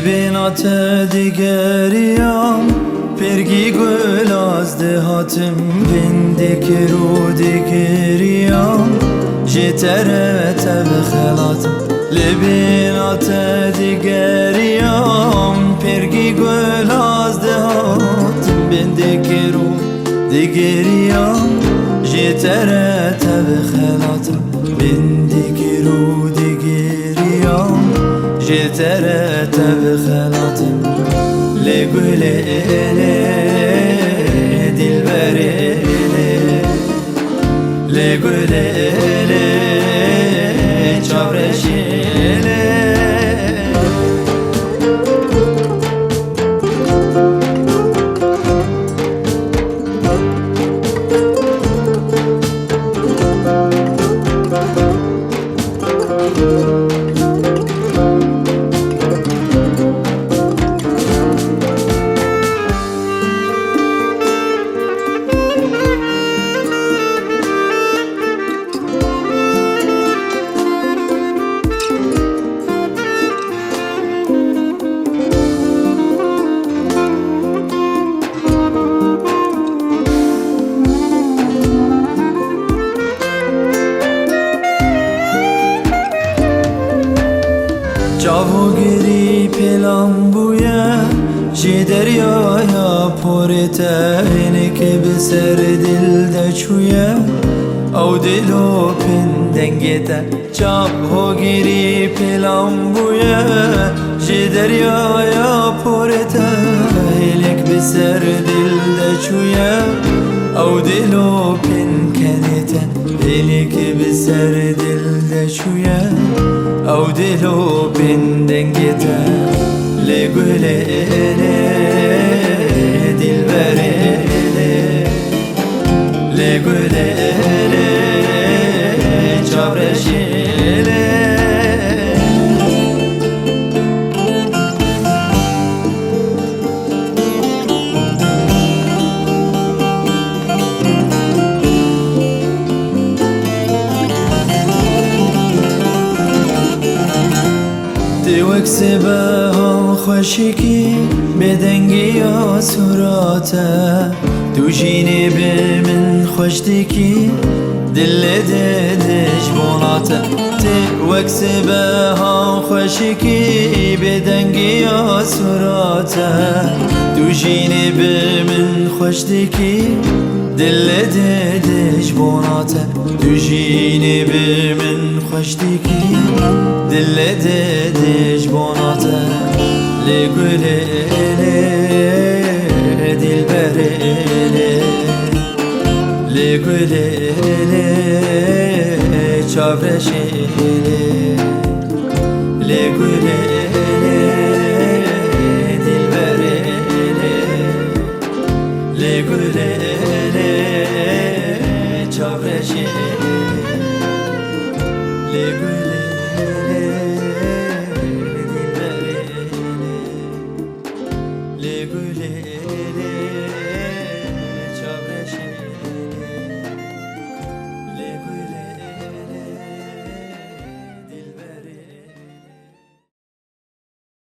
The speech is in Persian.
لبینات دیگریام پرگی گل از دهاتم بندک رو دیگریام جترت بخلاتم لبینات دیگریام پرگی گل از دهاتم بندک رو دیگریام جترت بخلاتم بندک رو دیگریام جترت بخلاتم لگل دلبر لگل چابرش جاوگیری پلم بویه جی دریایا پورته اینه که بسر دل دچویه او دلو پندنگیته جاوگیری پلم بویه جی دریایا پورته اینه که بسر دل دچویه او دلو پنکنیته اینه که بسر دل دچویه او دلو بندنگیته لگل دلبر لگل چابرش وک سبه هم خوشکی بدنگی آسوراته تو جینی به من خوشتکی دل دلش بوناته وک سبه هم خوشکی بدنگی آسوراته تو جینی به من خوشتکی دل دلش بوناته تو جینی به من خوشتکی دل دلش بوناته لگل دلبر لگل چابرش